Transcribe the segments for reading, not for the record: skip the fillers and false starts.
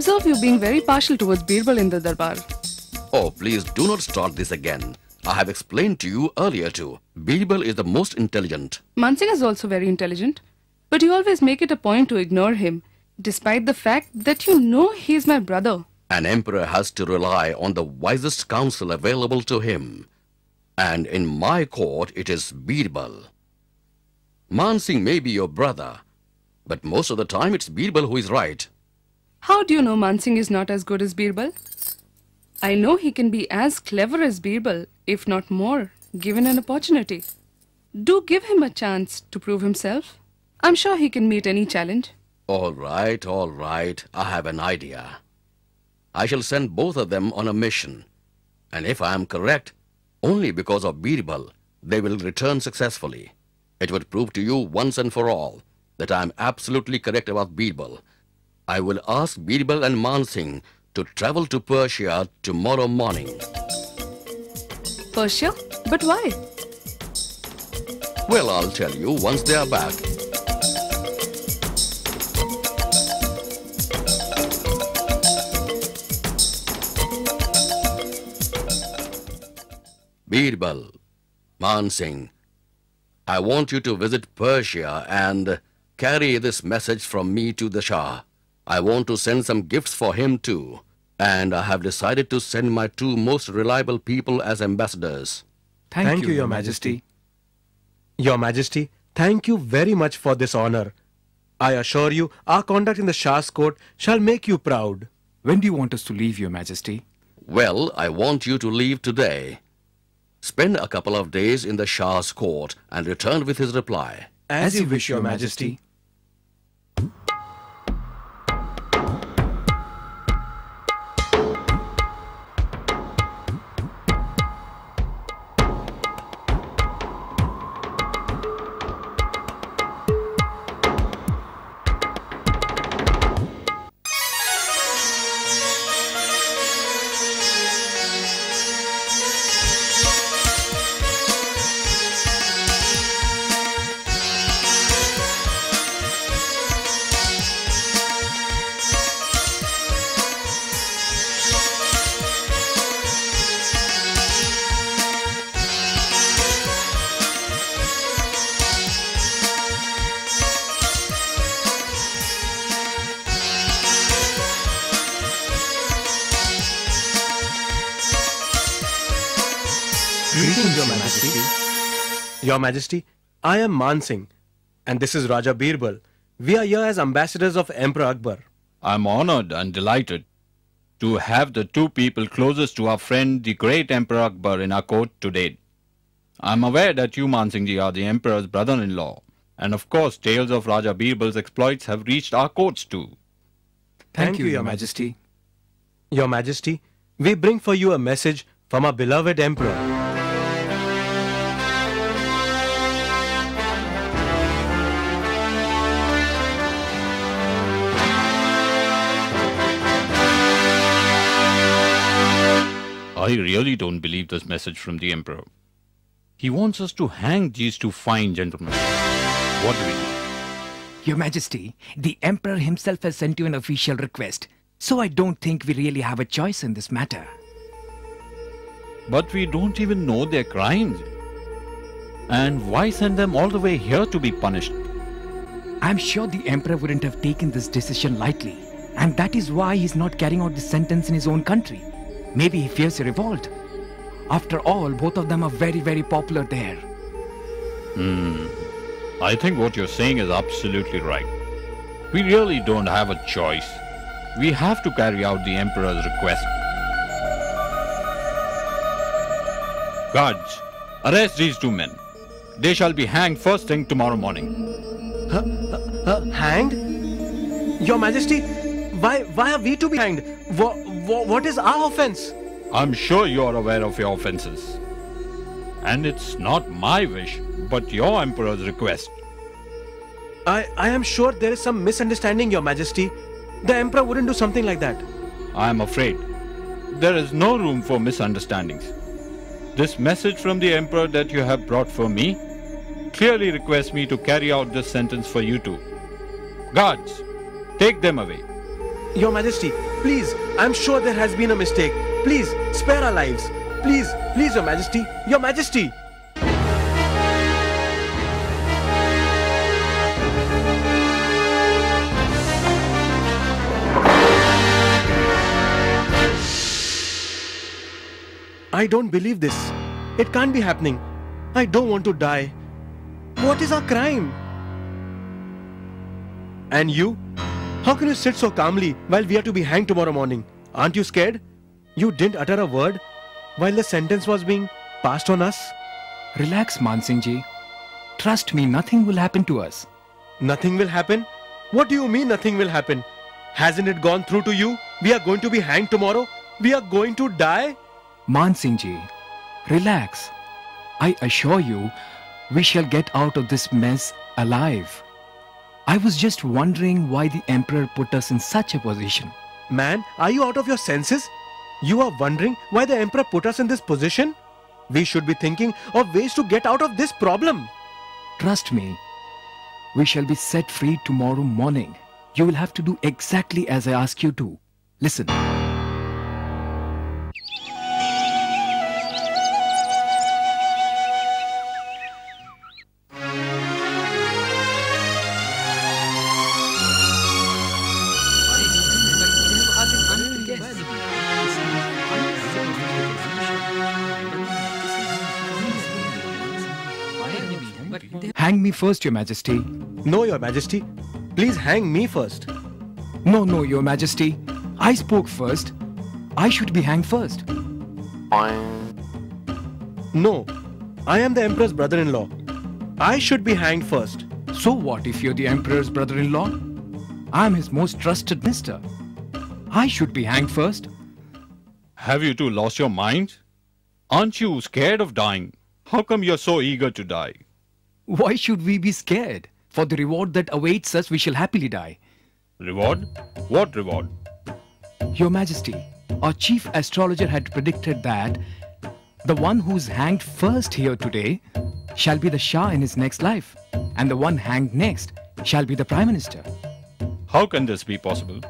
observe you being very partial towards Birbal in the Darbar. Oh, please do not start this again. I have explained to you earlier too. Birbal is the most intelligent. Mansingh is also very intelligent, but you always make it a point to ignore him, despite the fact that you know he is my brother. An emperor has to rely on the wisest counsel available to him. And in my court, it is Birbal. Mansingh may be your brother, but most of the time it's Birbal who is right. How do you know Mansingh is not as good as Birbal? I know he can be as clever as Birbal, if not more, given an opportunity. Do give him a chance to prove himself. I'm sure he can meet any challenge. All right. I have an idea. I shall send both of them on a mission. And if I am correct, only because of Birbal, they will return successfully. It would prove to you once and for all that I am absolutely correct about Birbal. I will ask Birbal and Mansingh to travel to Persia tomorrow morning. Persia? But why? Well, I'll tell you once they are back. Birbal, Mansingh, I want you to visit Persia and carry this message from me to the Shah. I want to send some gifts for him too. And I have decided to send my two most reliable people as ambassadors. Thank you, Your Majesty. Your Majesty, thank you very much for this honor. I assure you, our conduct in the Shah's court shall make you proud. When do you want us to leave, Your Majesty? Well, I want you to leave today. Spend a couple of days in the Shah's court and return with his reply. As you wish, Your Majesty. Greetings, Your Majesty. Your Majesty, I am Mansingh, and this is Raja Birbal. We are here as ambassadors of Emperor Akbar. I'm honored and delighted to have the two people closest to our friend, the great Emperor Akbar, in our court today. I'm aware that you, Mansingh ji, are the Emperor's brother-in-law, and of course, tales of Raja Birbal's exploits have reached our courts too. Thank you, Your Majesty. Your Majesty, we bring for you a message from our beloved Emperor. I really don't believe this message from the Emperor. He wants us to hang these two fine gentlemen. What do we do? Your Majesty, the Emperor himself has sent you an official request, so I don't think we really have a choice in this matter. But we don't even know their crimes. And why send them all the way here to be punished? I'm sure the Emperor wouldn't have taken this decision lightly, and that is why he's not carrying out the sentence in his own country. Maybe he fears a revolt. After all, both of them are very, very popular there. I think what you're saying is absolutely right. We really don't have a choice. We have to carry out the Emperor's request. Guards, arrest these two men. They shall be hanged first thing tomorrow morning. Hanged? Your Majesty, why are we to be hanged? What is our offense? I'm sure you are aware of your offenses. And it's not my wish, but your Emperor's request. I am sure there is some misunderstanding, Your Majesty. The Emperor wouldn't do something like that. I am afraid there is no room for misunderstandings. This message from the Emperor that you have brought for me clearly requests me to carry out this sentence for you two. Guards, take them away. Your Majesty, Please, I'm sure there has been a mistake. Please, spare our lives. Please, please, Your Majesty. Your Majesty. I don't believe this. It can't be happening. I don't want to die. What is our crime? And you? How can you sit so calmly while we are to be hanged tomorrow morning? Aren't you scared? You didn't utter a word while the sentence was being passed on us? Relax, Mansingh ji. Trust me, nothing will happen to us. Nothing will happen? What do you mean nothing will happen? Hasn't it gone through to you? We are going to be hanged tomorrow? We are going to die? Mansingh ji, relax. I assure you, we shall get out of this mess alive. I was just wondering why the Emperor put us in such a position. Man, are you out of your senses? You are wondering why the Emperor put us in this position? We should be thinking of ways to get out of this problem. Trust me, we shall be set free tomorrow morning. You will have to do exactly as I ask you to. Listen. Hang me first, Your Majesty. No, Your Majesty. Please hang me first. No, Your Majesty. I spoke first. I should be hanged first. No, I am the Emperor's brother-in-law. I should be hanged first. So what if you're the Emperor's brother-in-law? I'm his most trusted minister. I should be hanged first. Have you two lost your minds? Aren't you scared of dying? How come you're so eager to die? Why should we be scared? For the reward that awaits us, we shall happily die. Reward? What reward? Your Majesty, our chief astrologer had predicted that the one who's hanged first here today shall be the Shah in his next life, and the one hanged next shall be the Prime Minister. How can this be possible?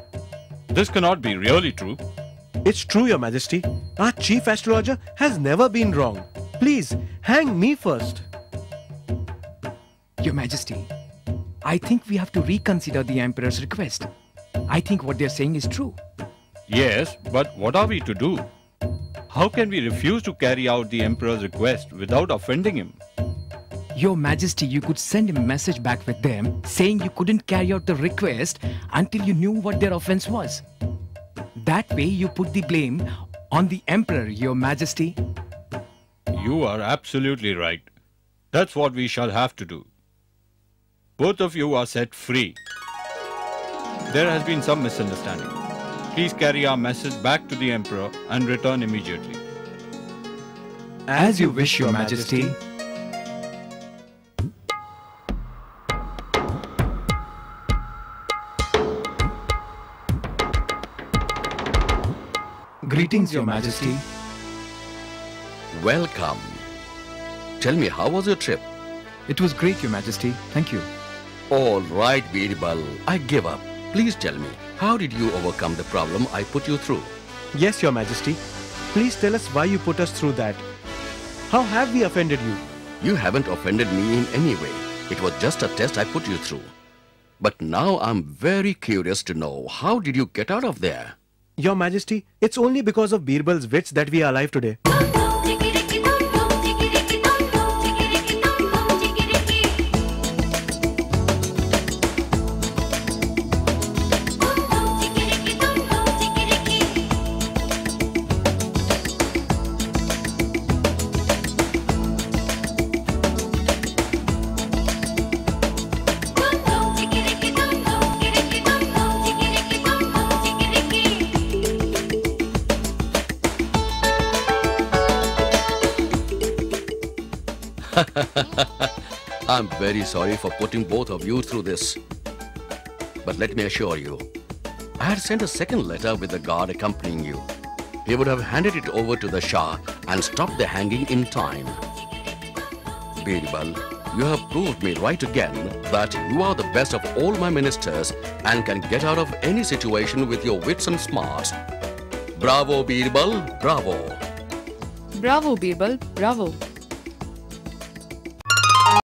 This cannot be really true. It's true, Your Majesty. Our chief astrologer has never been wrong. Please, hang me first. Your Majesty, I think we have to reconsider the Emperor's request. I think what they're saying is true. Yes, but what are we to do? How can we refuse to carry out the Emperor's request without offending him? Your Majesty, you could send a message back with them saying you couldn't carry out the request until you knew what their offense was. That way you put the blame on the Emperor, Your Majesty. You are absolutely right. That's what we shall have to do. Both of you are set free. There has been some misunderstanding. Please carry our message back to the Emperor and return immediately. As you wish, Your Majesty. Greetings, Your Majesty. Welcome. Tell me, how was your trip? It was great, Your Majesty. Thank you. All right, Birbal, I give up. Please tell me, how did you overcome the problem I put you through? Yes, Your Majesty. Please tell us why you put us through that. How have we offended you? You haven't offended me in any way. It was just a test I put you through. But now I'm very curious to know, how did you get out of there? Your Majesty, it's only because of Birbal's wits that we are alive today. I'm very sorry for putting both of you through this. But let me assure you, I had sent a second letter with the guard accompanying you. He would have handed it over to the Shah and stopped the hanging in time. Birbal, You have proved me right again that you are the best of all my ministers and can get out of any situation with your wits and smarts. Bravo, Birbal, bravo. Bravo, Birbal, bravo.